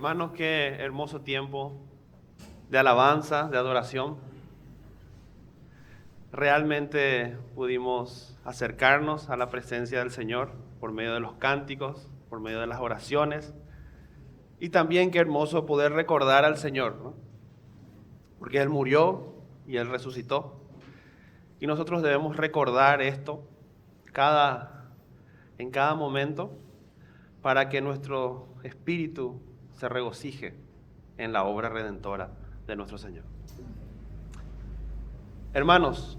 Hermanos, qué hermoso tiempo de alabanza, de adoración. Realmente pudimos acercarnos a la presencia del Señor por medio de los cánticos, por medio de las oraciones. Y también qué hermoso poder recordar al Señor, ¿no? Porque Él murió y Él resucitó. Y nosotros debemos recordar esto en cada momento para que nuestro espíritu se regocije en la obra redentora de nuestro Señor. Hermanos,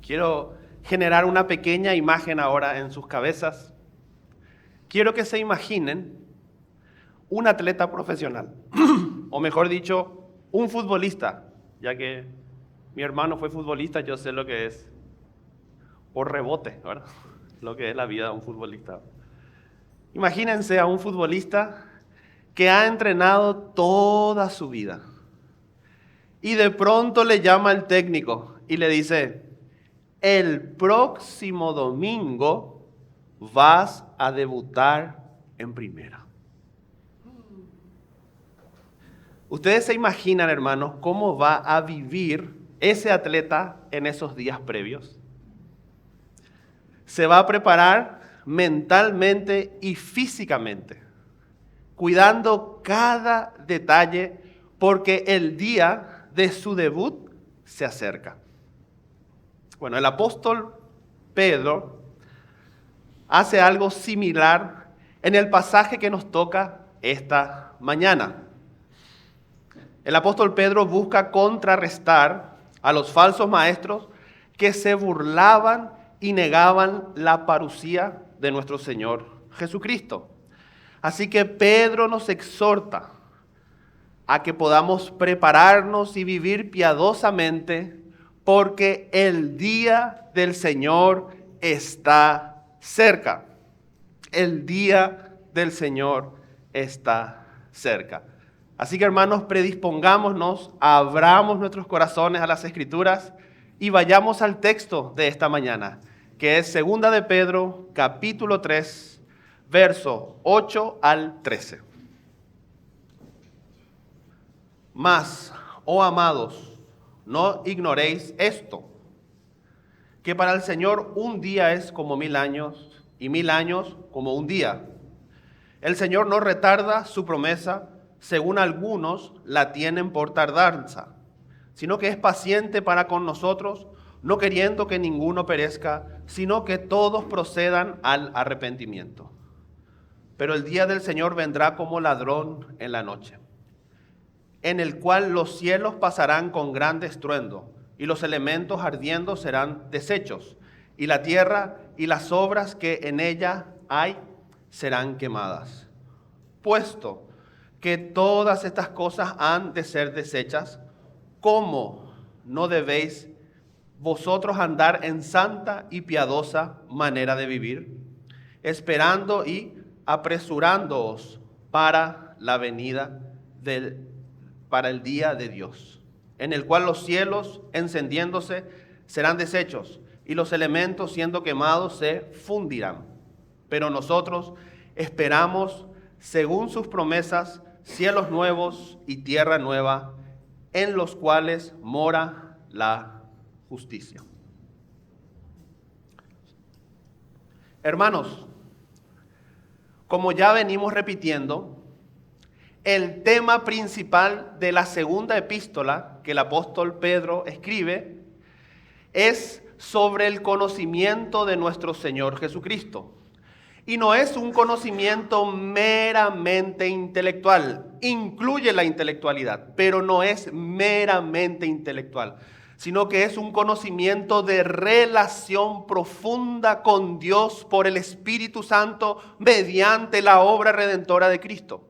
quiero generar una pequeña imagen ahora en sus cabezas. Quiero que se imaginen un atleta profesional, o mejor dicho, un futbolista, ya que mi hermano fue futbolista, yo sé lo que es por rebote, ¿verdad? Lo que es la vida de un futbolista. Imagínense a un futbolista que ha entrenado toda su vida y de pronto le llama el técnico y le dice: el próximo domingo vas a debutar en primera. Ustedes se imaginan, hermanos, cómo va a vivir ese atleta en esos días previos. Se va a preparar mentalmente y físicamente, cuidando cada detalle, porque el día de su debut se acerca. Bueno, el apóstol Pedro hace algo similar en el pasaje que nos toca esta mañana. El apóstol Pedro busca contrarrestar a los falsos maestros que se burlaban y negaban la parucía de nuestro Señor Jesucristo. Así que Pedro nos exhorta a que podamos prepararnos y vivir piadosamente, porque el día del Señor está cerca. El día del Señor está cerca. Así que, hermanos, predispongámonos, abramos nuestros corazones a las Escrituras y vayamos al texto de esta mañana, que es 2 de Pedro, capítulo 3, verso 8 al 13. Mas, oh amados, no ignoréis esto, que para el Señor un día es como 1000 años y 1000 años como un día. El Señor no retarda su promesa, según algunos la tienen por tardanza, sino que es paciente para con nosotros, no queriendo que ninguno perezca, sino que todos procedan al arrepentimiento. Pero el día del Señor vendrá como ladrón en la noche, en el cual los cielos pasarán con gran estruendo, y los elementos ardiendo serán deshechos, y la tierra y las obras que en ella hay serán quemadas. Puesto que todas estas cosas han de ser deshechas, ¿cómo no debéis vosotros andar en santa y piadosa manera de vivir, esperando y apresurándoos para la venida para el día de Dios, en el cual los cielos encendiéndose serán deshechos y los elementos siendo quemados se fundirán? Pero nosotros esperamos, según sus promesas, cielos nuevos y tierra nueva, en los cuales mora la justicia. Hermanos, como ya venimos repitiendo, el tema principal de la segunda epístola que el apóstol Pedro escribe es sobre el conocimiento de nuestro Señor Jesucristo. Y no es un conocimiento meramente intelectual, incluye la intelectualidad, pero no es meramente intelectual, sino que es un conocimiento de relación profunda con Dios por el Espíritu Santo mediante la obra redentora de Cristo,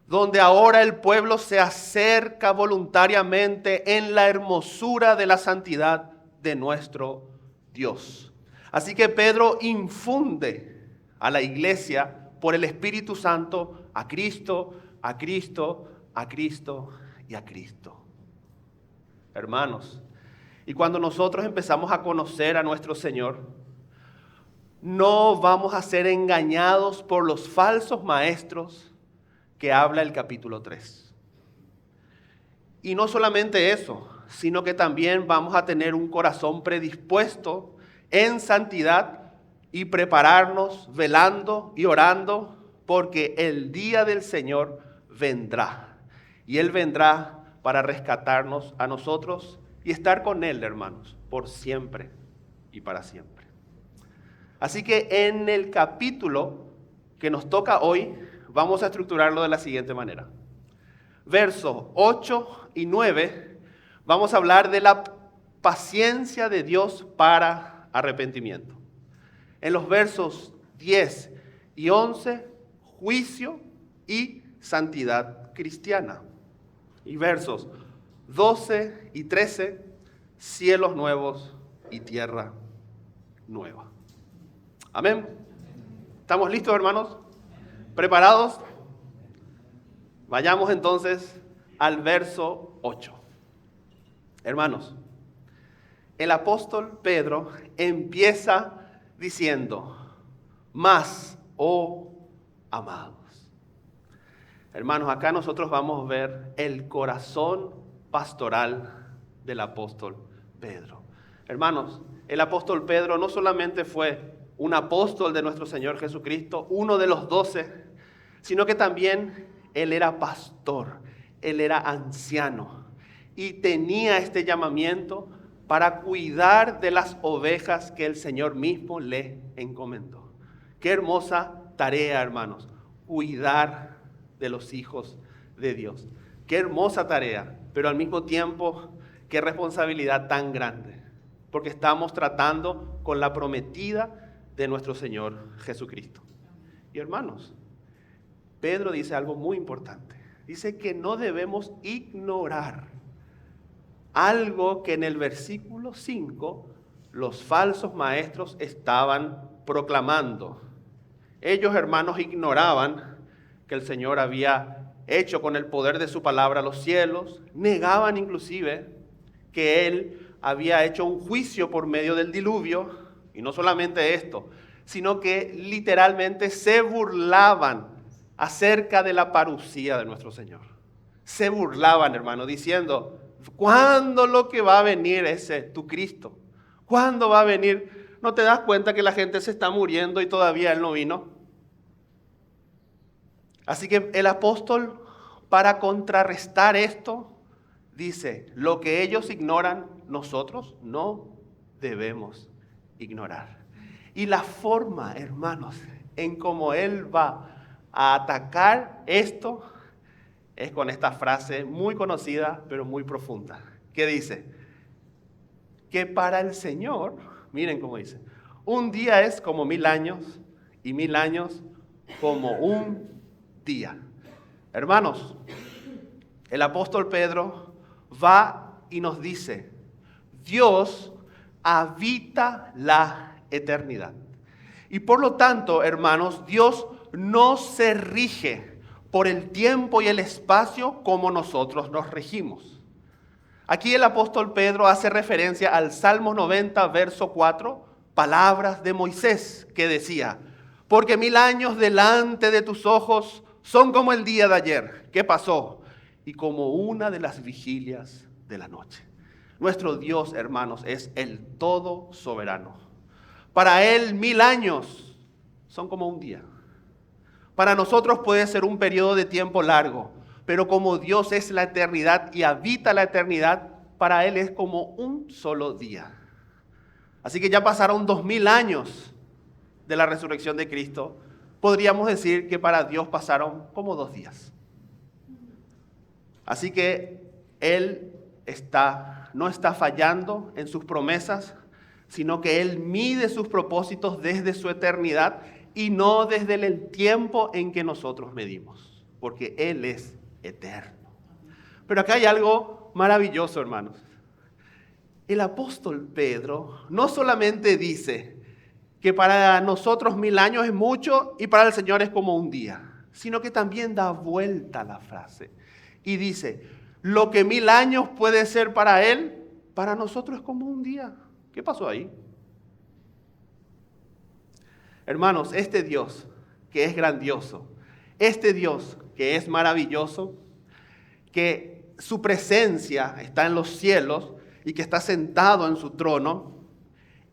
donde ahora el pueblo se acerca voluntariamente en la hermosura de la santidad de nuestro Dios. Así que Pedro infunde a la iglesia por el Espíritu Santo a Cristo, a Cristo, a Cristo y a Cristo. Hermanos, y cuando nosotros empezamos a conocer a nuestro Señor, no vamos a ser engañados por los falsos maestros que habla el capítulo 3. Y no solamente eso, sino que también vamos a tener un corazón predispuesto en santidad y prepararnos velando y orando, porque el día del Señor vendrá. Y Él vendrá para rescatarnos a nosotros y estar con Él, hermanos, por siempre y para siempre. Así que en el capítulo que nos toca hoy, vamos a estructurarlo de la siguiente manera. Versos 8 y 9, vamos a hablar de la paciencia de Dios para arrepentimiento. En los versos 10 y 11, juicio y santidad cristiana. Y versos 12 y 13, cielos nuevos y tierra nueva. Amén. ¿Estamos listos, hermanos? ¿Preparados? Vayamos entonces al verso 8. Hermanos, el apóstol Pedro empieza diciendo, mas, oh amados. Hermanos, acá nosotros vamos a ver el corazón pastoral del apóstol Pedro. Hermanos, el apóstol Pedro no solamente fue un apóstol de nuestro Señor Jesucristo, uno de los 12, sino que también él era pastor, él era anciano y tenía este llamamiento para cuidar de las ovejas que el Señor mismo le encomendó. Qué hermosa tarea, hermanos, cuidar de los hijos de Dios. Qué hermosa tarea, pero al mismo tiempo, qué responsabilidad tan grande, porque estamos tratando con la prometida de nuestro Señor Jesucristo. Y hermanos, Pedro dice algo muy importante. Dice que no debemos ignorar algo que en el versículo 5 los falsos maestros estaban proclamando. Ellos, hermanos, ignoraban que el Señor había hecho con el poder de su palabra los cielos. Negaban inclusive que Él había hecho un juicio por medio del diluvio. Y no solamente esto, sino que literalmente se burlaban acerca de la parucía de nuestro Señor. Se burlaban, hermano, diciendo, ¿cuándo lo que va a venir ese tu Cristo? ¿Cuándo va a venir? ¿No te das cuenta que la gente se está muriendo y todavía Él no vino? Así que el apóstol, para contrarrestar esto, dice, lo que ellos ignoran, nosotros no debemos ignorar. Y la forma, hermanos, en cómo Él va a atacar esto es con esta frase muy conocida, pero muy profunda, que dice que para el Señor, miren cómo dice, un día es como 1000 años y 1000 años como un día. Hermanos, el apóstol Pedro va y nos dice, Dios habita la eternidad. Y por lo tanto, hermanos, Dios no se rige por el tiempo y el espacio como nosotros nos regimos. Aquí el apóstol Pedro hace referencia al Salmo 90, verso 4, palabras de Moisés, que decía, porque 1000 años delante de tus ojos son como el día de ayer, que pasó, y como una de las vigilias de la noche. Nuestro Dios, hermanos, es el todo soberano. Para Él 1000 años son como un día. Para nosotros puede ser un periodo de tiempo largo, pero como Dios es la eternidad y habita la eternidad, para Él es como un solo día. Así que ya pasaron 2000 años de la resurrección de Cristo. Podríamos decir que para Dios pasaron como 2 días. Así que Él no está fallando en sus promesas, sino que Él mide sus propósitos desde su eternidad y no desde el tiempo en que nosotros medimos, porque Él es eterno. Pero acá hay algo maravilloso, hermanos. El apóstol Pedro no solamente dice que para nosotros 1000 años es mucho y para el Señor es como un día, sino que también da vuelta a la frase y dice, lo que 1000 años puede ser para Él, para nosotros es como un día. ¿Qué pasó ahí? Hermanos, este Dios que es grandioso, este Dios que es maravilloso, que su presencia está en los cielos y que está sentado en su trono.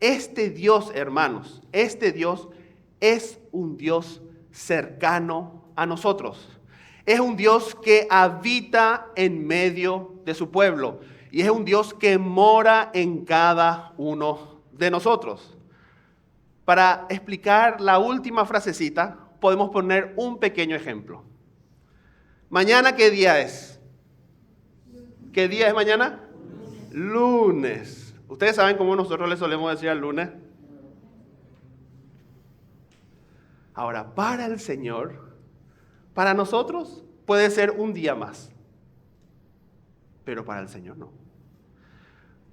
Este Dios, hermanos, este Dios es un Dios cercano a nosotros. Es un Dios que habita en medio de su pueblo y es un Dios que mora en cada uno de nosotros. Para explicar la última frasecita, podemos poner un pequeño ejemplo. ¿Mañana qué día es? ¿Qué día es mañana? Lunes. ¿Ustedes saben cómo nosotros le solemos decir al lunes? Ahora, para el Señor, para nosotros puede ser un día más, pero para el Señor no.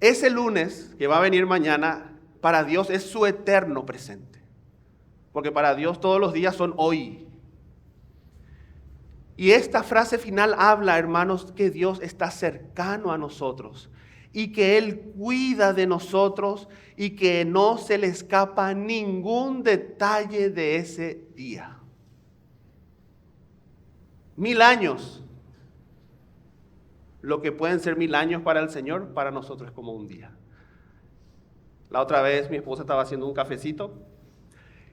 Ese lunes que va a venir mañana, para Dios es su eterno presente, porque para Dios todos los días son hoy. Y esta frase final habla, hermanos, que Dios está cercano a nosotros y que Él cuida de nosotros y que no se le escapa ningún detalle de ese día. 1000 años. Lo que pueden ser 1000 años para el Señor, para nosotros es como un día. La otra vez mi esposa estaba haciendo un cafecito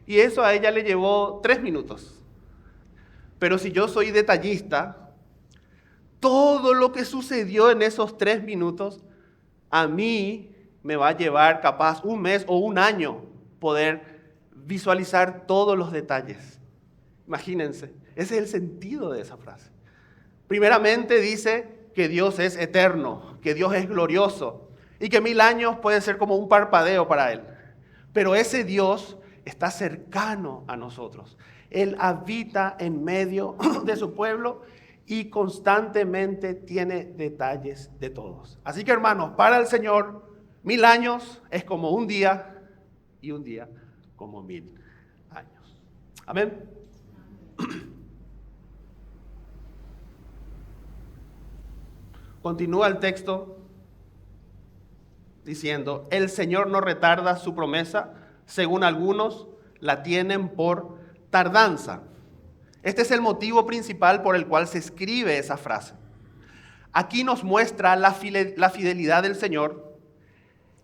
y eso a ella le llevó 3 minutos. Pero si yo soy detallista, todo lo que sucedió en esos 3 minutos, a mí me va a llevar capaz un mes o un año poder visualizar todos los detalles. Imagínense, ese es el sentido de esa frase. Primeramente dice que Dios es eterno, que Dios es glorioso y que 1000 años puede ser como un parpadeo para Él. Pero ese Dios está cercano a nosotros. Él habita en medio de su pueblo y constantemente tiene detalles de todos. Así que, hermanos, para el Señor, 1000 años es como un día y un día como 1000 años. Amén. Continúa el texto diciendo, el Señor no retarda su promesa, según algunos la tienen por tardanza. Este es el motivo principal por el cual se escribe esa frase. Aquí nos muestra la fidelidad del Señor,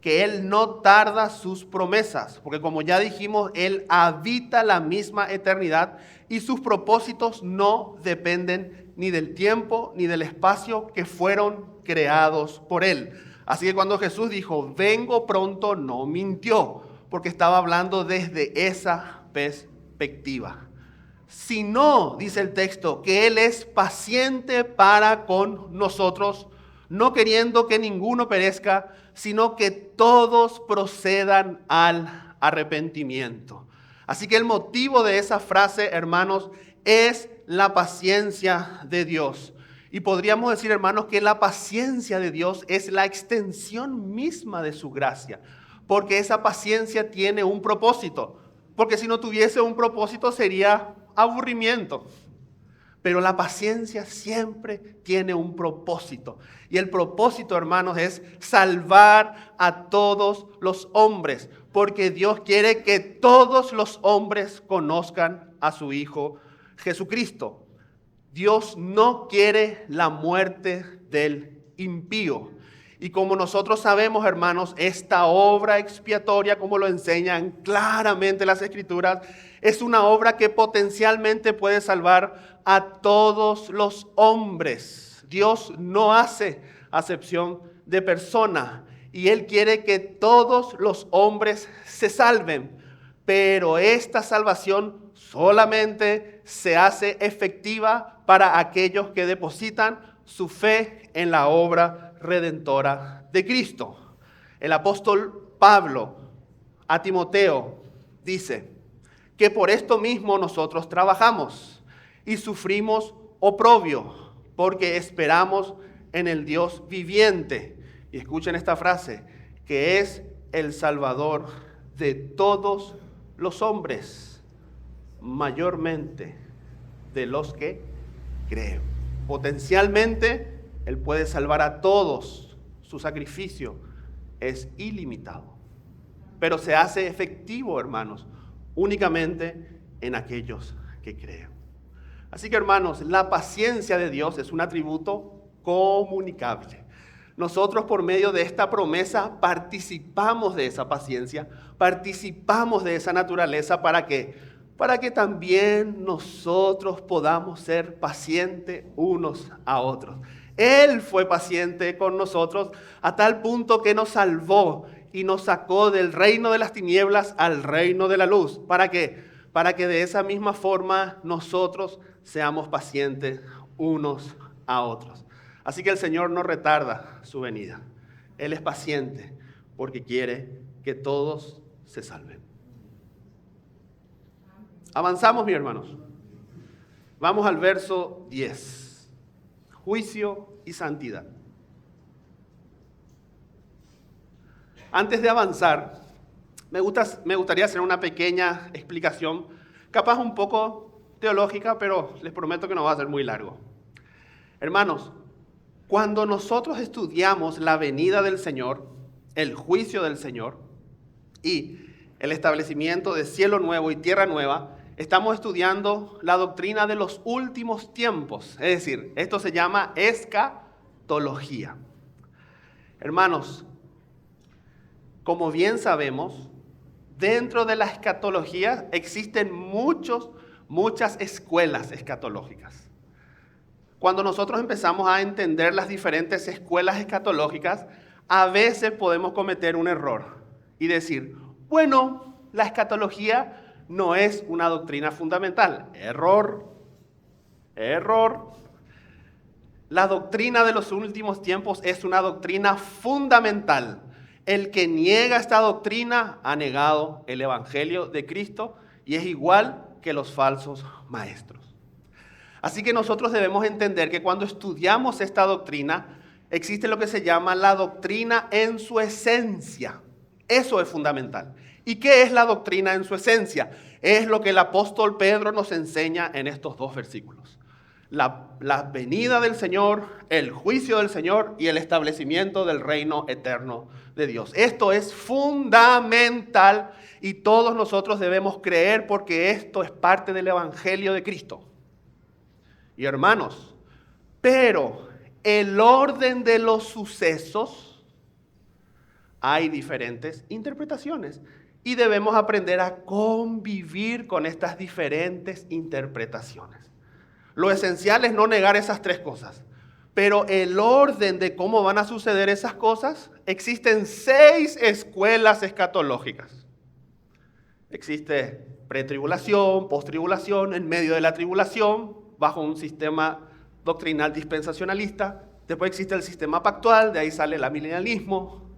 que Él no tarda sus promesas, porque como ya dijimos, Él habita la misma eternidad y sus propósitos no dependen ni del tiempo ni del espacio que fueron creados por Él. Así que cuando Jesús dijo, vengo pronto, no mintió, porque estaba hablando desde esa perspectiva. Sino, dice el texto, que Él es paciente para con nosotros, no queriendo que ninguno perezca, sino que todos procedan al arrepentimiento. Así que el motivo de esa frase, hermanos, es la paciencia de Dios. Y podríamos decir, hermanos, que la paciencia de Dios es la extensión misma de su gracia, porque esa paciencia tiene un propósito. Porque si no tuviese un propósito sería aburrimiento. Pero la paciencia siempre tiene un propósito. Y el propósito, hermanos, es salvar a todos los hombres. Porque Dios quiere que todos los hombres conozcan a su Hijo Jesucristo. Dios no quiere la muerte del impío. Y como nosotros sabemos, hermanos, esta obra expiatoria, como lo enseñan claramente las Escrituras, es una obra que potencialmente puede salvar a todos los hombres. Dios no hace acepción de persona y Él quiere que todos los hombres se salven. Pero esta salvación solamente se hace efectiva para aquellos que depositan su fe en la obra redentora de Cristo. El apóstol Pablo a Timoteo dice que por esto mismo nosotros trabajamos y sufrimos oprobio, porque esperamos en el Dios viviente. Y escuchen esta frase, que es el Salvador de todos los hombres, mayormente de los que creen. Potencialmente, Él puede salvar a todos. Su sacrificio es ilimitado. Pero se hace efectivo, hermanos, únicamente en aquellos que creen. Así que hermanos, la paciencia de Dios es un atributo comunicable. Nosotros por medio de esta promesa participamos de esa paciencia, participamos de esa naturaleza para que también nosotros podamos ser pacientes unos a otros. Él fue paciente con nosotros a tal punto que nos salvó y nos sacó del reino de las tinieblas al reino de la luz. ¿Para qué? Para que de esa misma forma nosotros seamos pacientes unos a otros. Así que el Señor no retarda su venida. Él es paciente porque quiere que todos se salven. Avanzamos, mis hermanos. Vamos al verso 10. Juicio y santidad. Antes de avanzar, me gustaría hacer una pequeña explicación, capaz un poco teológica, pero les prometo que no va a ser muy largo. Hermanos, cuando nosotros estudiamos la venida del Señor, el juicio del Señor y el establecimiento de cielo nuevo y tierra nueva, estamos estudiando la doctrina de los últimos tiempos. Es decir, esto se llama escatología. Hermanos, como bien sabemos, dentro de la escatología existen muchas escuelas escatológicas. Cuando nosotros empezamos a entender las diferentes escuelas escatológicas, a veces podemos cometer un error y decir, bueno, la escatología no es una doctrina fundamental. Error. La doctrina de los últimos tiempos es una doctrina fundamental. El que niega esta doctrina ha negado el evangelio de Cristo y es igual que los falsos maestros. Así que nosotros debemos entender que cuando estudiamos esta doctrina, existe lo que se llama la doctrina en su esencia. Eso es fundamental. ¿Y qué es la doctrina en su esencia? Es lo que el apóstol Pedro nos enseña en estos dos versículos. La venida del Señor, el juicio del Señor y el establecimiento del reino eterno de Dios. Esto es fundamental y todos nosotros debemos creer porque esto es parte del evangelio de Cristo. Y hermanos, pero el orden de los sucesos, hay diferentes interpretaciones y debemos aprender a convivir con estas diferentes interpretaciones. Lo esencial es no negar esas tres cosas, pero el orden de cómo van a suceder esas cosas, existen 6 escuelas escatológicas. Existe pretribulación, postribulación, en medio de la tribulación, bajo un sistema doctrinal dispensacionalista. Después existe el sistema pactual, de ahí sale el amilenialismo,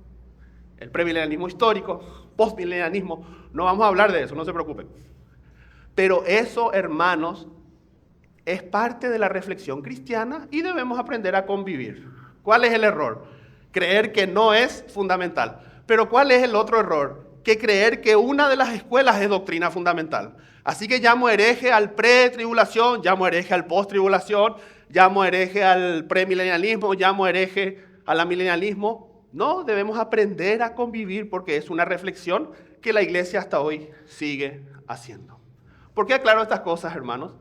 el premilenialismo histórico, postmilenialismo. No vamos a hablar de eso, no se preocupen. Pero eso, hermanos, es parte de la reflexión cristiana y debemos aprender a convivir. ¿Cuál es el error? Creer que no es fundamental. Pero ¿cuál es el otro error? Que creer que una de las escuelas es doctrina fundamental. Así que llamo hereje al pretribulación, llamo hereje al posttribulación, llamo hereje al premilenialismo, llamo hereje al amilenialismo. No, debemos aprender a convivir porque es una reflexión que la iglesia hasta hoy sigue haciendo. ¿Por qué aclaro estas cosas, hermanos?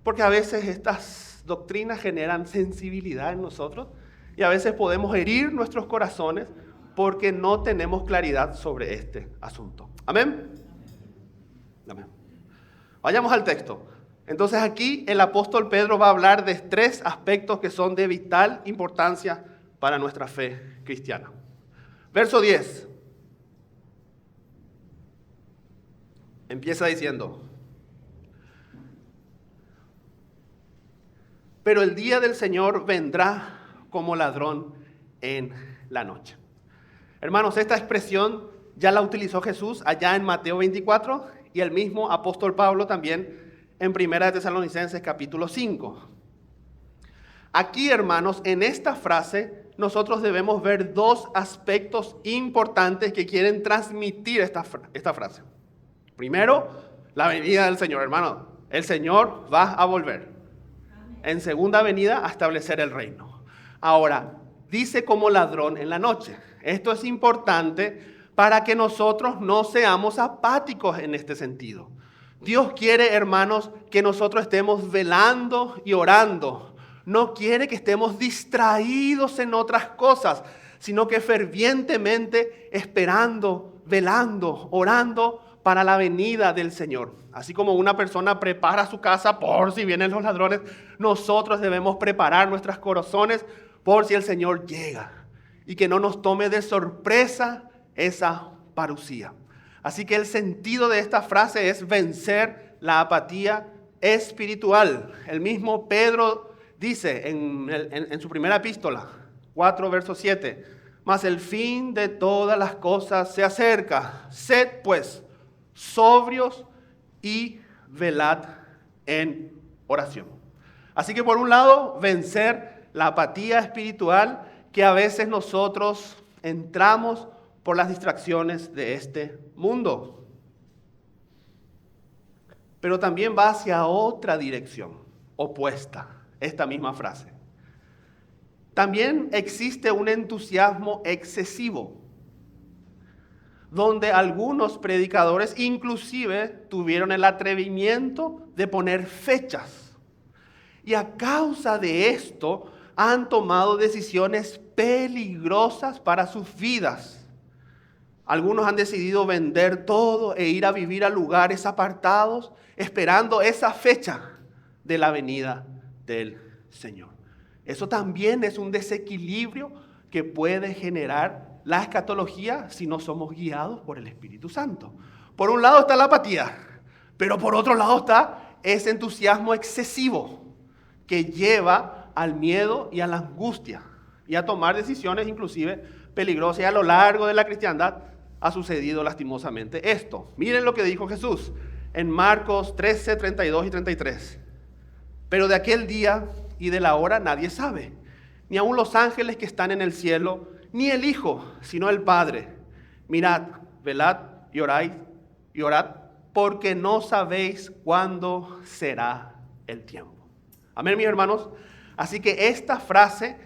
Porque a veces estas doctrinas generan sensibilidad en nosotros y a veces podemos herir nuestros corazones porque no tenemos claridad sobre este asunto. ¿Amén? Amén. Vayamos al texto. Entonces aquí el apóstol Pedro va a hablar de 3 aspectos que son de vital importancia para nuestra fe cristiana. Verso 10. Empieza diciendo: pero el día del Señor vendrá como ladrón en la noche. Hermanos, esta expresión ya la utilizó Jesús allá en Mateo 24 y el mismo apóstol Pablo también en 1 Tesalonicenses capítulo 5. Aquí, hermanos, en esta frase nosotros debemos ver 2 aspectos importantes que quieren transmitir esta frase. Primero, la venida del Señor, hermano. El Señor va a volver. En segunda venida a establecer el reino. Ahora, dice como ladrón en la noche. Esto es importante para que nosotros no seamos apáticos en este sentido. Dios quiere, hermanos, que nosotros estemos velando y orando. No quiere que estemos distraídos en otras cosas, sino que fervientemente esperando, velando, orando para la venida del Señor. Así como una persona prepara su casa por si vienen los ladrones, nosotros debemos preparar nuestros corazones por si el Señor llega y que no nos tome de sorpresa esa parucía. Así que el sentido de esta frase es vencer la apatía espiritual. El mismo Pedro dice en su primera epístola, 4 verso 7, mas el fin de todas las cosas se acerca. Sed pues sobrios y velad en oración. Así que por un lado, vencer la apatía espiritual que a veces nosotros entramos por las distracciones de este mundo. Pero también va hacia otra dirección, opuesta, esta misma frase. También existe un entusiasmo excesivo, donde algunos predicadores inclusive tuvieron el atrevimiento de poner fechas. Y a causa de esto han tomado decisiones peligrosas para sus vidas. Algunos han decidido vender todo e ir a vivir a lugares apartados, esperando esa fecha de la venida del Señor. Eso también es un desequilibrio que puede generar la escatología si no somos guiados por el Espíritu Santo. Por un lado está la apatía, pero por otro lado está ese entusiasmo excesivo que lleva al miedo y a la angustia y a tomar decisiones inclusive peligrosas. Y a lo largo de la cristiandad ha sucedido lastimosamente esto. Miren lo que dijo Jesús en Marcos 13, 32 y 33. Pero de aquel día y de la hora nadie sabe, ni aun los ángeles que están en el cielo, ni el Hijo, sino el Padre. Mirad, velad y orad, porque no sabéis cuándo será el tiempo. Amén, mis hermanos. Así que esta frase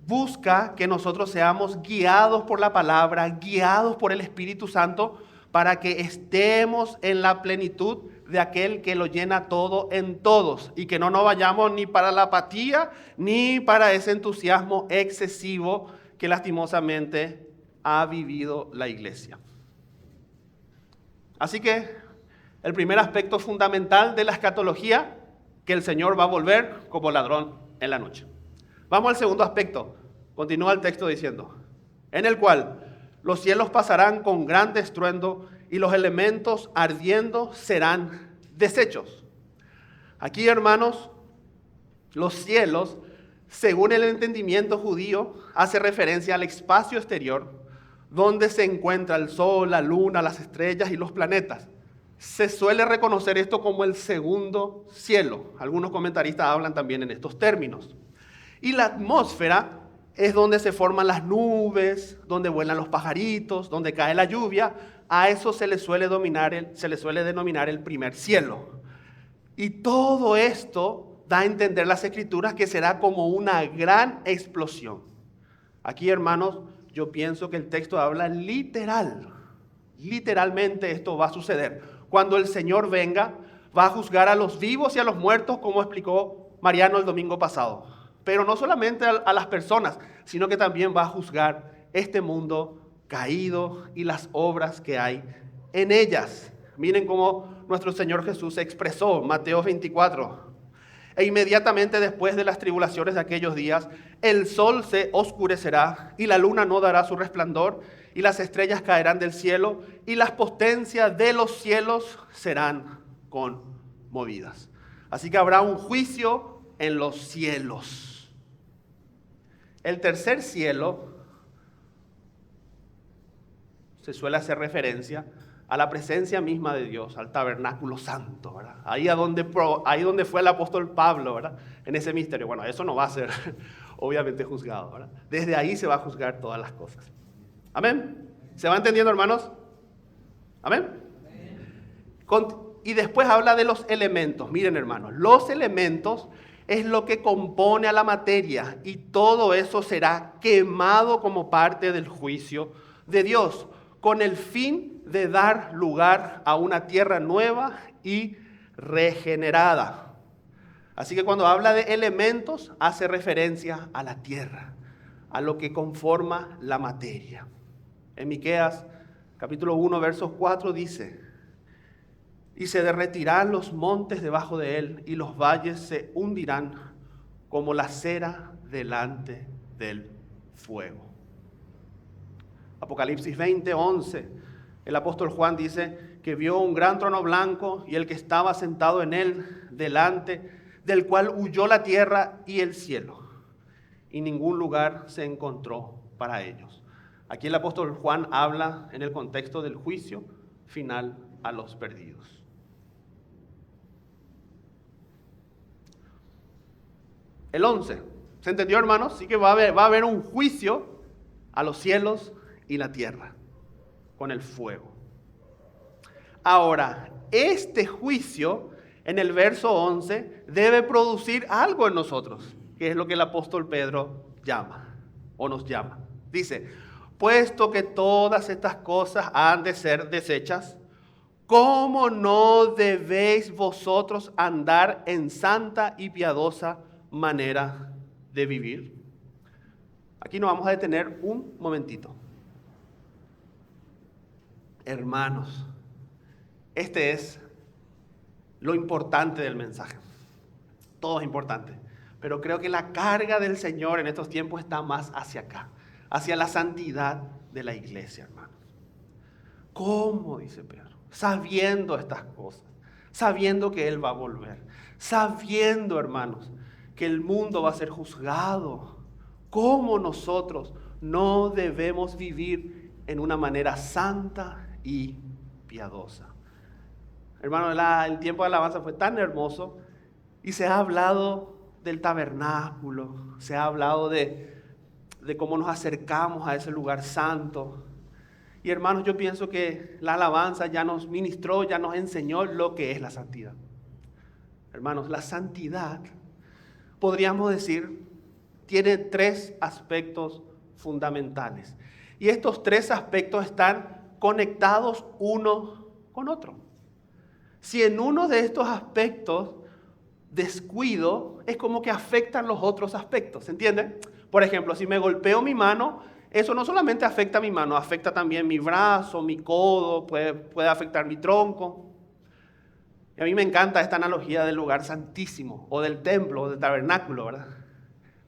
busca que nosotros seamos guiados por la palabra, guiados por el Espíritu Santo, para que estemos en la plenitud de aquel que lo llena todo en todos y que no nos vayamos ni para la apatía ni para ese entusiasmo excesivo que lastimosamente ha vivido la iglesia. Así que el primer aspecto fundamental de la escatología, que el Señor va a volver como ladrón en la noche. Vamos al segundo aspecto. Continúa el texto diciendo, en el cual los cielos pasarán con gran estruendo y los elementos ardiendo serán deshechos. Aquí, hermanos, los cielos, según el entendimiento judío, hace referencia al espacio exterior donde se encuentra el sol, la luna, las estrellas y los planetas. Se suele reconocer esto como el segundo cielo. Algunos comentaristas hablan también en estos términos. Y la atmósfera es donde se forman las nubes, donde vuelan los pajaritos, donde cae la lluvia. A eso se le suele denominar el primer cielo. Y todo esto da a entender las Escrituras que será como una gran explosión. Aquí, hermanos, yo pienso que el texto habla literalmente esto va a suceder. Cuando el Señor venga, va a juzgar a los vivos y a los muertos, como explicó Mariano el domingo pasado. Pero no solamente a las personas, sino que también va a juzgar este mundo caído y las obras que hay en ellas. Miren cómo nuestro Señor Jesús se expresó, Mateo 24. E inmediatamente después de las tribulaciones de aquellos días, el sol se oscurecerá y la luna no dará su resplandor y las estrellas caerán del cielo y las potencias de los cielos serán conmovidas. Así que habrá un juicio en los cielos. El tercer cielo se suele hacer referencia a la presencia misma de Dios, al tabernáculo santo, ¿verdad? Ahí donde fue el apóstol Pablo, ¿verdad? En ese misterio. Bueno, eso no va a ser obviamente juzgado, ¿verdad? Desde ahí se va a juzgar todas las cosas. ¿Amén? ¿Se va entendiendo, hermanos? ¿Amén? Y después habla de los elementos. Miren, hermanos, los elementos es lo que compone a la materia y todo eso será quemado como parte del juicio de Dios, con el fin de dar lugar a una tierra nueva y regenerada. Así que cuando habla de elementos, hace referencia a la tierra, a lo que conforma la materia. En Miqueas, capítulo 1, versos 4 dice: y se derretirán los montes debajo de él, y los valles se hundirán como la cera delante del fuego. Apocalipsis 20, 11. El apóstol Juan dice que vio un gran trono blanco y el que estaba sentado en él delante, del cual huyó la tierra y el cielo, y ningún lugar se encontró para ellos. Aquí el apóstol Juan habla en el contexto del juicio final a los perdidos. El 11. ¿Se entendió, hermanos? Sí que va a haber un juicio a los cielos y la tierra con el fuego. Ahora, este juicio en el verso 11 debe producir algo en nosotros, que es lo que el apóstol Pedro llama o nos llama. Dice: puesto que todas estas cosas han de ser deshechas, ¿cómo no debéis vosotros andar en santa y piadosa manera de vivir? Aquí nos vamos a detener un momentito. Hermanos, este es lo importante del mensaje. Todo es importante, pero creo que la carga del Señor en estos tiempos está más hacia acá, hacia la santidad de la iglesia, hermanos. ¿Cómo? Dice Pedro. Sabiendo estas cosas, sabiendo que Él va a volver, sabiendo, hermanos, que el mundo va a ser juzgado. ¿Cómo nosotros no debemos vivir en una manera santa y piadosa? Hermano, el tiempo de alabanza fue tan hermoso y se ha hablado del tabernáculo, se ha hablado de cómo nos acercamos a ese lugar santo. Y hermanos, yo pienso que la alabanza ya nos ministró, ya nos enseñó lo que es la santidad. Hermanos, la santidad, podríamos decir, tiene 3 aspectos fundamentales. Y estos 3 aspectos están conectados uno con otro. Si en uno de estos aspectos descuido, es como que afectan los otros aspectos, ¿se entiende? Por ejemplo, si me golpeo mi mano, eso no solamente afecta a mi mano, afecta también mi brazo, mi codo, puede afectar mi tronco. Y a mí me encanta esta analogía del lugar santísimo, o del templo, o del tabernáculo, ¿verdad?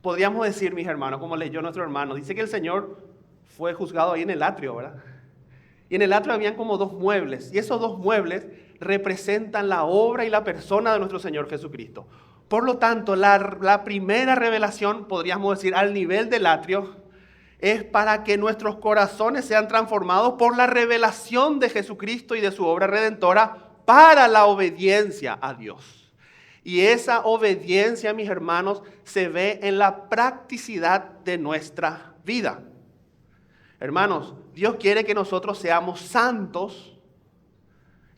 Podríamos decir, mis hermanos, como leyó nuestro hermano, dice que el Señor fue juzgado ahí en el atrio, ¿verdad? Y en el atrio habían como 2 muebles, y esos 2 muebles representan la obra y la persona de nuestro Señor Jesucristo. Por lo tanto, la primera revelación, podríamos decir, al nivel del atrio, es para que nuestros corazones sean transformados por la revelación de Jesucristo y de su obra redentora para la obediencia a Dios. Y esa obediencia, mis hermanos, se ve en la practicidad de nuestra vida. Hermanos, Dios quiere que nosotros seamos santos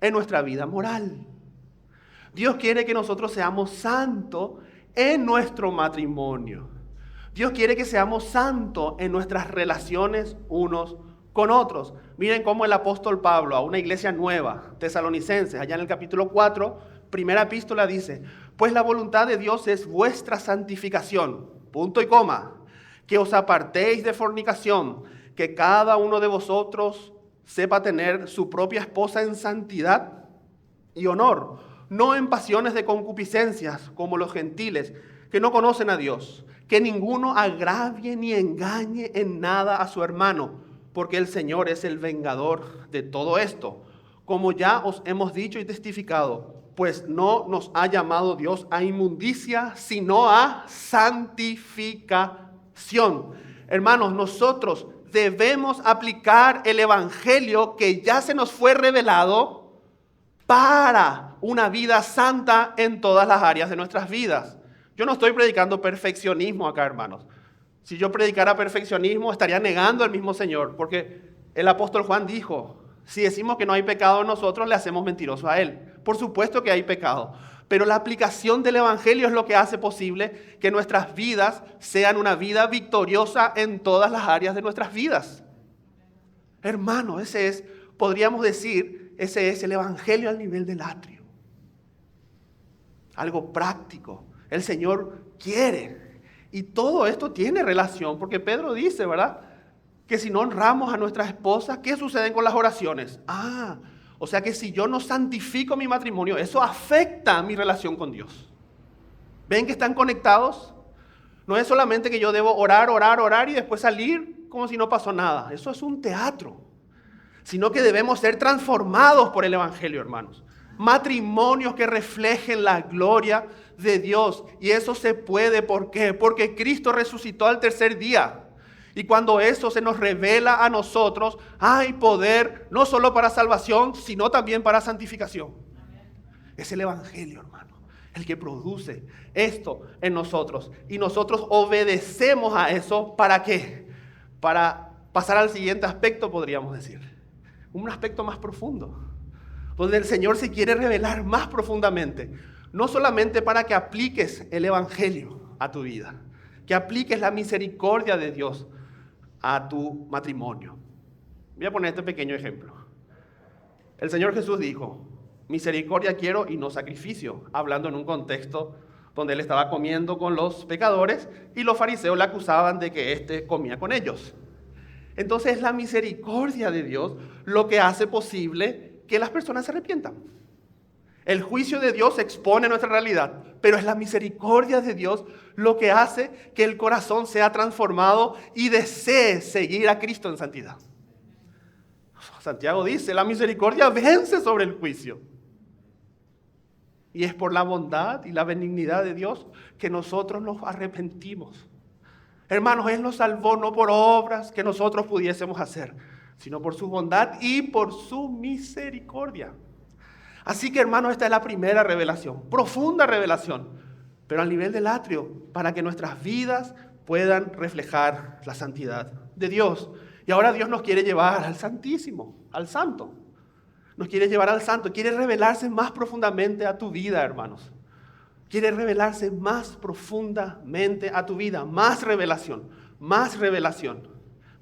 en nuestra vida moral. Dios quiere que nosotros seamos santos en nuestro matrimonio. Dios quiere que seamos santos en nuestras relaciones unos con otros. Miren cómo el apóstol Pablo a una iglesia nueva, tesalonicenses, allá en el capítulo 4, primera epístola dice: pues la voluntad de Dios es vuestra santificación, punto y coma, que os apartéis de fornicación, que cada uno de vosotros sepa tener su propia esposa en santidad y honor, no en pasiones de concupiscencias como los gentiles que no conocen a Dios, que ninguno agravie ni engañe en nada a su hermano, porque el Señor es el vengador de todo esto. Como ya os hemos dicho y testificado, pues no nos ha llamado Dios a inmundicia, sino a santificación. Hermanos, nosotros debemos aplicar el evangelio que ya se nos fue revelado para una vida santa en todas las áreas de nuestras vidas. Yo no estoy predicando perfeccionismo acá, hermanos. Si yo predicara perfeccionismo, estaría negando al mismo Señor, porque el apóstol Juan dijo: si decimos que no hay pecado en nosotros, le hacemos mentiroso a Él. Por supuesto que hay pecado, pero la aplicación del evangelio es lo que hace posible que nuestras vidas sean una vida victoriosa en todas las áreas de nuestras vidas. Hermano, podríamos decir, ese es el evangelio al nivel del atrio. algo práctico. El Señor quiere. Y todo esto tiene relación, porque Pedro dice, ¿verdad?, que si no honramos a nuestras esposas, ¿qué sucede con las oraciones? O sea que si yo no santifico mi matrimonio, eso afecta mi relación con Dios. ¿Ven que están conectados? No es solamente que yo debo orar y después salir como si no pasó nada. Eso es un teatro. Sino que debemos ser transformados por el Evangelio, hermanos. Matrimonios que reflejen la gloria de Dios. Y eso se puede, ¿por qué? Porque Cristo resucitó al tercer día. Y cuando eso se nos revela a nosotros, hay poder no solo para salvación, sino también para santificación. Es el Evangelio, hermano, el que produce esto en nosotros. Y nosotros obedecemos a eso, ¿para qué? Para pasar al siguiente aspecto, podríamos decir. Un aspecto más profundo, donde el Señor se quiere revelar más profundamente. No solamente para que apliques el Evangelio a tu vida, que apliques la misericordia de Dios a tu matrimonio. Voy a poner este pequeño ejemplo. El Señor Jesús dijo, misericordia quiero y no sacrificio, hablando en un contexto donde Él estaba comiendo con los pecadores y los fariseos le acusaban de que éste comía con ellos. Entonces es la misericordia de Dios lo que hace posible que las personas se arrepientan. El juicio de Dios expone nuestra realidad, pero es la misericordia de Dios lo que hace que el corazón sea transformado y desee seguir a Cristo en santidad. Santiago dice, la misericordia vence sobre el juicio. Y es por la bondad y la benignidad de Dios que nosotros nos arrepentimos. Hermanos, Él nos salvó no por obras que nosotros pudiésemos hacer, sino por su bondad y por su misericordia. Así que, hermanos, esta es la primera revelación, profunda revelación, pero al nivel del atrio, para que nuestras vidas puedan reflejar la santidad de Dios. Y ahora Dios nos quiere llevar al Santísimo, al Santo. Nos quiere llevar al Santo, quiere revelarse más profundamente a tu vida, hermanos. Quiere revelarse más profundamente a tu vida, más revelación, más revelación.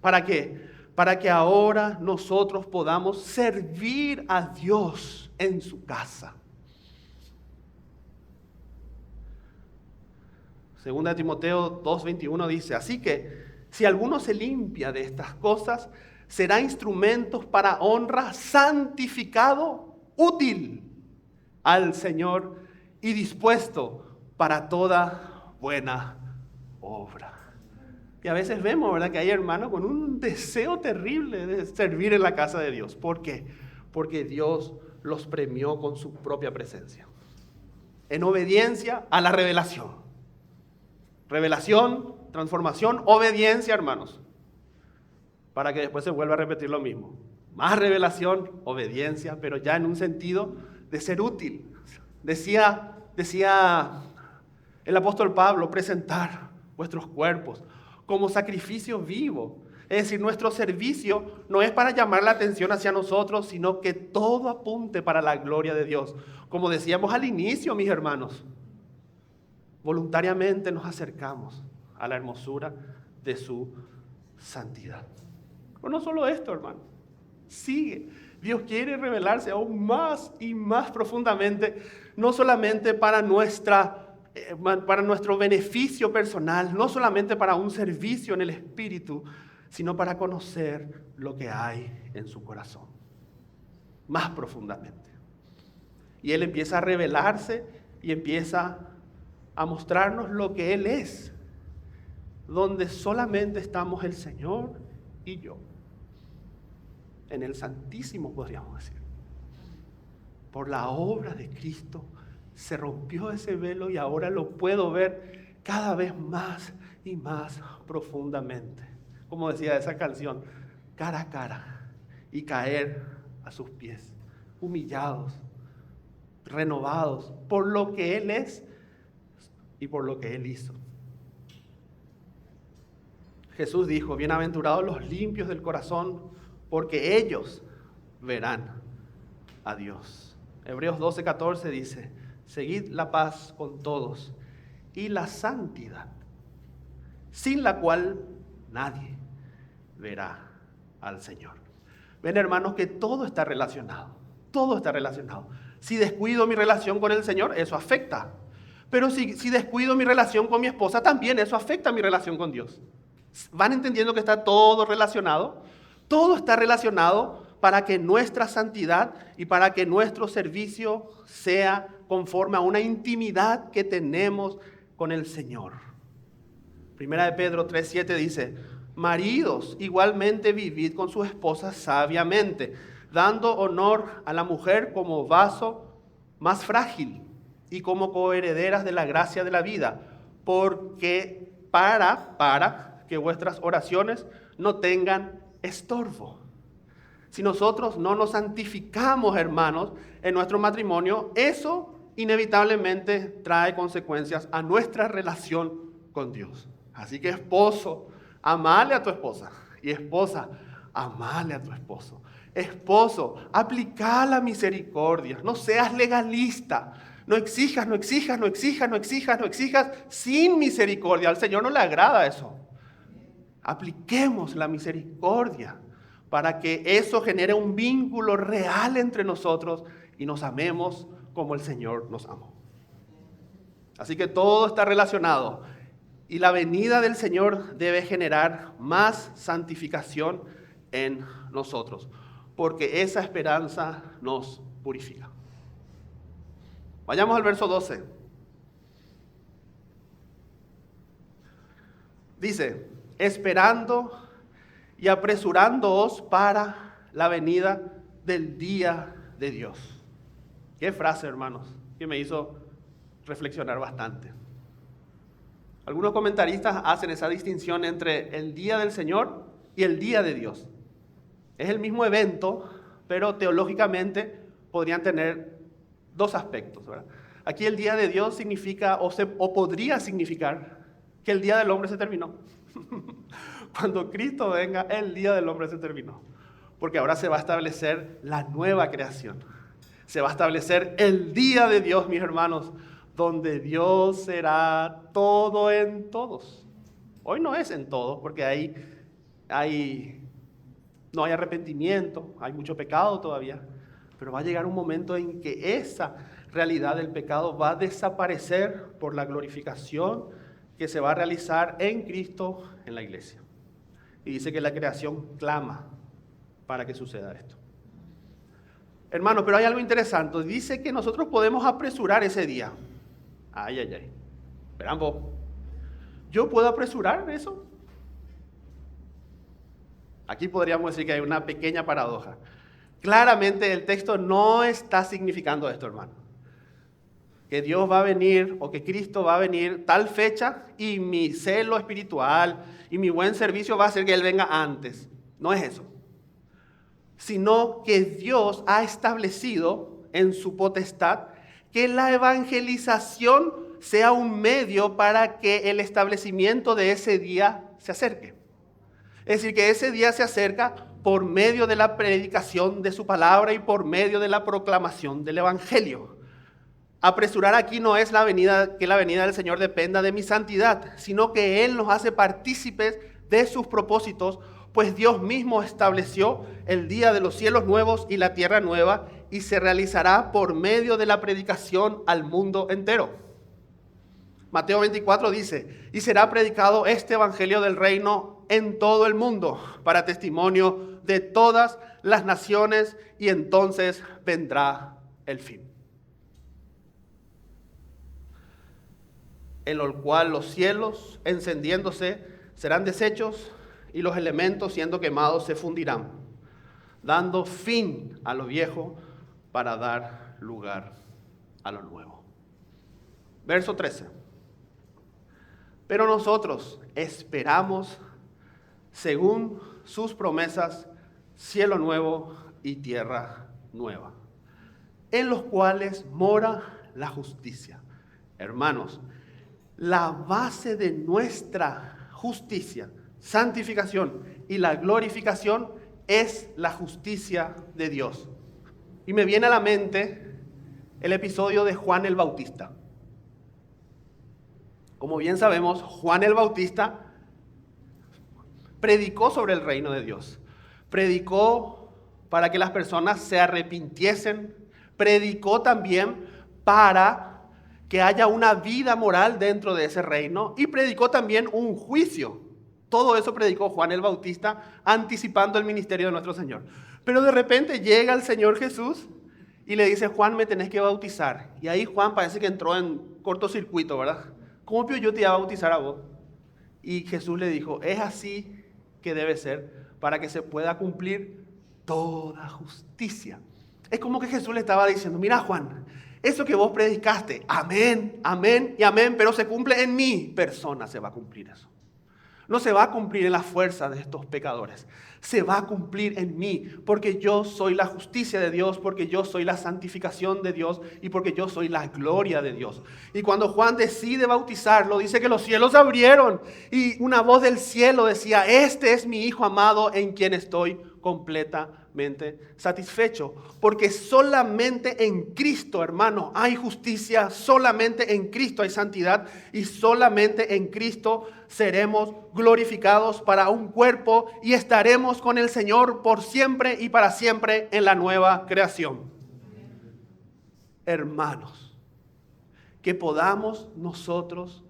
¿Para qué? Para que ahora nosotros podamos servir a Dios en su casa. Segunda Timoteo 2:21 dice, así que si alguno se limpia de estas cosas, será instrumento para honra, santificado, útil al Señor y dispuesto para toda buena obra. Y a veces vemos, ¿verdad?, que hay hermanos con un deseo terrible de servir en la casa de Dios. ¿Por qué? Porque Dios los premió con su propia presencia. En obediencia a la revelación. Revelación, transformación, obediencia, hermanos. Para que después se vuelva a repetir lo mismo. Más revelación, obediencia, pero ya en un sentido de ser útil. Decía el apóstol Pablo, presentar vuestros cuerpos como sacrificio vivo. Es decir, nuestro servicio no es para llamar la atención hacia nosotros, sino que todo apunte para la gloria de Dios. Como decíamos al inicio, mis hermanos, voluntariamente nos acercamos a la hermosura de su santidad. Pero no solo esto, hermano. Sigue. Dios quiere revelarse aún más y más profundamente, no solamente para nuestro beneficio personal, no solamente para un servicio en el Espíritu, sino para conocer lo que hay en su corazón, más profundamente. Y Él empieza a revelarse y empieza a mostrarnos lo que Él es, donde solamente estamos el Señor y yo. En el Santísimo, podríamos decir. Por la obra de Cristo se rompió ese velo y ahora lo puedo ver cada vez más y más profundamente. Como decía esa canción, cara a cara y caer a sus pies, humillados, renovados por lo que Él es y por lo que Él hizo. Jesús dijo, bienaventurados los limpios del corazón, porque ellos verán a Dios. Hebreos 12:14 dice, seguid la paz con todos y la santidad, sin la cual nadie verá al Señor. Ven, hermanos, que todo está relacionado, todo está relacionado. Si descuido mi relación con el Señor, eso afecta Pero si descuido mi relación con mi esposa, también eso afecta mi relación con Dios. ¿Van entendiendo que está todo relacionado? Todo está relacionado para que nuestra santidad y para que nuestro servicio sea conforme a una intimidad que tenemos con el Señor. Primera de Pedro 3:7 dice: maridos, igualmente vivid con sus esposas sabiamente, dando honor a la mujer como vaso más frágil y como coherederas de la gracia de la vida, porque para que vuestras oraciones no tengan estorbo. Si nosotros no nos santificamos, hermanos, en nuestro matrimonio, eso inevitablemente trae consecuencias a nuestra relación con Dios. Así que esposo, amale a tu esposa. Y esposa, amale a tu esposo. Esposo, aplica la misericordia. No seas legalista. No exijas sin misericordia. Al Señor no le agrada eso. Apliquemos la misericordia para que eso genere un vínculo real entre nosotros y nos amemos como el Señor nos amó. Así que todo está relacionado y la venida del Señor debe generar más santificación en nosotros, porque esa esperanza nos purifica. Vayamos al verso 12. Dice: esperando y apresurándoos para la venida del día de Dios. Qué frase, hermanos, que me hizo reflexionar bastante. Algunos comentaristas hacen esa distinción entre el día del Señor y el día de Dios. Es el mismo evento, pero teológicamente podrían tener dos aspectos, ¿verdad? Aquí el día de Dios significa o podría significar que el día del hombre se terminó. Cuando Cristo venga, el día del hombre se terminó. Porque ahora se va a establecer la nueva creación. Se va a establecer el día de Dios, mis hermanos, donde Dios será todo en todos. Hoy no es en todos, porque no hay arrepentimiento, hay mucho pecado todavía. Pero va a llegar un momento en que esa realidad del pecado va a desaparecer por la glorificación que se va a realizar en Cristo en la iglesia. Y dice que la creación clama para que suceda esto. Hermanos, pero hay algo interesante. Dice que nosotros podemos apresurar ese día. Ay. Verán vos. ¿Yo puedo apresurar eso? Aquí podríamos decir que hay una pequeña paradoja. Claramente el texto no está significando esto, hermano. Que Dios va a venir o que Cristo va a venir tal fecha y mi celo espiritual y mi buen servicio va a hacer que Él venga antes. No es eso. Sino que Dios ha establecido en su potestad que la evangelización sea un medio para que el establecimiento de ese día se acerque. Es decir, que ese día se acerca por medio de la predicación de su palabra y por medio de la proclamación del evangelio. Apresurar aquí no es que la venida del Señor dependa de mi santidad, sino que Él nos hace partícipes de sus propósitos, pues Dios mismo estableció el día de los cielos nuevos y la tierra nueva y se realizará por medio de la predicación al mundo entero. Mateo 24 dice: y será predicado este evangelio del reino en todo el mundo para testimonio de todas las naciones y entonces vendrá el fin. En lo cual los cielos encendiéndose serán deshechos y los elementos siendo quemados se fundirán, dando fin a lo viejo para dar lugar a lo nuevo. Verso 13. Pero nosotros esperamos, según sus promesas, cielo nuevo y tierra nueva, en los cuales mora la justicia. Hermanos, la base de nuestra justicia, santificación y la glorificación es la justicia de Dios. Y me viene a la mente el episodio de Juan el Bautista. Como bien sabemos, Juan el Bautista predicó sobre el reino de Dios. Predicó para que las personas se arrepintiesen. Predicó también para que haya una vida moral dentro de ese reino, y predicó también un juicio. Todo eso predicó Juan el Bautista, anticipando el ministerio de nuestro Señor. Pero de repente llega el Señor Jesús y le dice: Juan, me tenés que bautizar. Y ahí Juan parece que entró en cortocircuito, ¿verdad? ¿Cómo yo te iba a bautizar a vos? Y Jesús le dijo: es así que debe ser, para que se pueda cumplir toda justicia. Es como que Jesús le estaba diciendo: mira, Juan, eso que vos predicaste, amén, amén y amén, pero se cumple en mi persona, se va a cumplir eso. No se va a cumplir en la fuerza de estos pecadores. Se va a cumplir en mí, porque yo soy la justicia de Dios, porque yo soy la santificación de Dios y porque yo soy la gloria de Dios. Y cuando Juan decide bautizarlo, dice que los cielos se abrieron y una voz del cielo decía: este es mi Hijo amado en quien estoy completamente satisfecho. Porque solamente en Cristo, hermano, hay justicia, solamente en Cristo hay santidad y solamente en Cristo seremos glorificados para un cuerpo y estaremos con el Señor por siempre y para siempre en la nueva creación. Hermanos, que podamos nosotros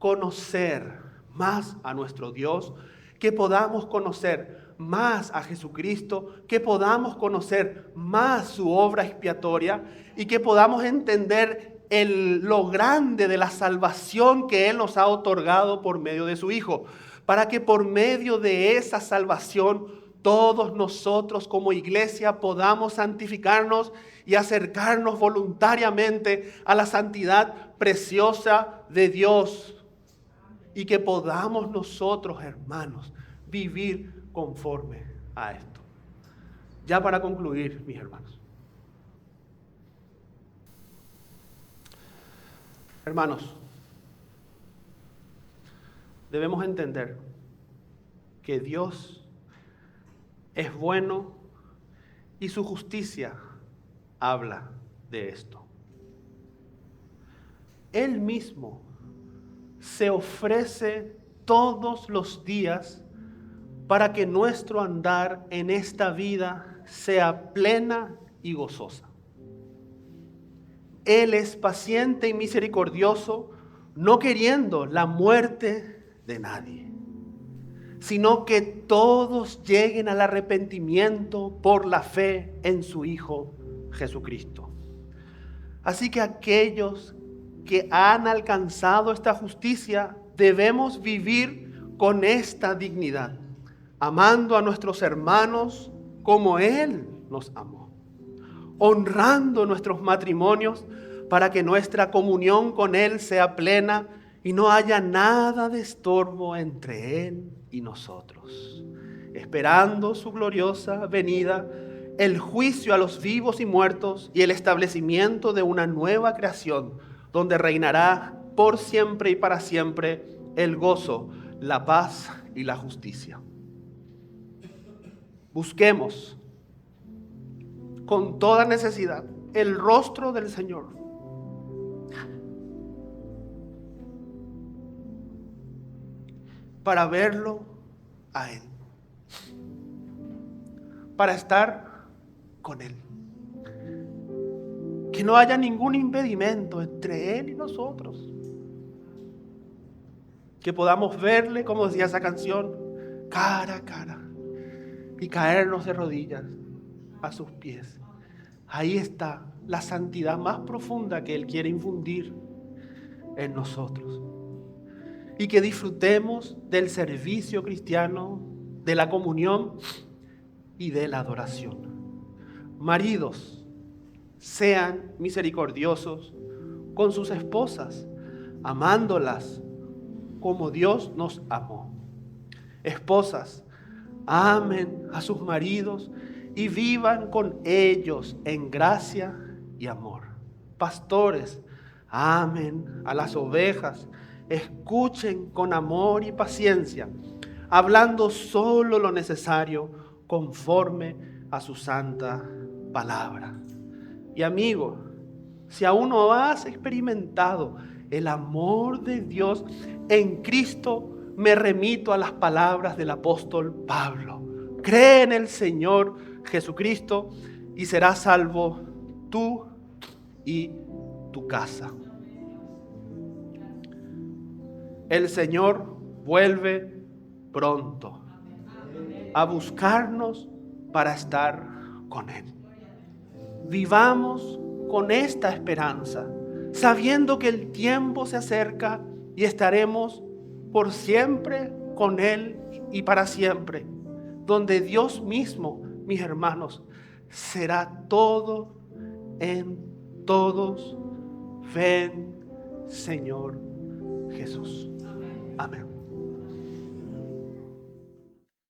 conocer más a nuestro Dios, que podamos conocer más a Jesucristo, que podamos conocer más su obra expiatoria y que podamos entender lo grande de la salvación que Él nos ha otorgado por medio de su Hijo, para que por medio de esa salvación todos nosotros como iglesia podamos santificarnos y acercarnos voluntariamente a la santidad preciosa de Dios, y que podamos nosotros, hermanos, vivir conforme a esto. Ya para concluir, mis hermanos. Hermanos, debemos entender que Dios es bueno y su justicia habla de esto. Él mismo se ofrece todos los días para que nuestro andar en esta vida sea plena y gozosa. Él es paciente y misericordioso, no queriendo la muerte de nadie, sino que todos lleguen al arrepentimiento por la fe en su Hijo Jesucristo. Así que aquellos que han alcanzado esta justicia debemos vivir con esta dignidad, amando a nuestros hermanos como Él nos amó, honrando nuestros matrimonios para que nuestra comunión con Él sea plena y no haya nada de estorbo entre Él y nosotros, esperando su gloriosa venida, el juicio a los vivos y muertos y el establecimiento de una nueva creación donde reinará por siempre y para siempre el gozo, la paz y la justicia. Busquemos con toda necesidad el rostro del Señor. Para verlo a Él. Para estar con Él. Que no haya ningún impedimento entre Él y nosotros. Que podamos verle, como decía esa canción, cara a cara. Y caernos de rodillas a sus pies. Ahí está la santidad más profunda que Él quiere infundir en nosotros. Y que disfrutemos del servicio cristiano, de la comunión y de la adoración. Maridos, sean misericordiosos con sus esposas, amándolas como Dios nos amó. Esposas, amen a sus maridos y vivan con ellos en gracia y amor. Pastores, amen a las ovejas, escuchen con amor y paciencia, hablando solo lo necesario conforme a su santa palabra. Y amigo, si aún no has experimentado el amor de Dios en Cristo, me remito a las palabras del apóstol Pablo. Cree en el Señor Jesucristo y serás salvo tú y tu casa. El Señor vuelve pronto a buscarnos para estar con Él. Vivamos con esta esperanza, sabiendo que el tiempo se acerca y estaremos por siempre con Él y para siempre, donde Dios mismo, mis hermanos, será todo en todos. Ven, Señor Jesús. Amén.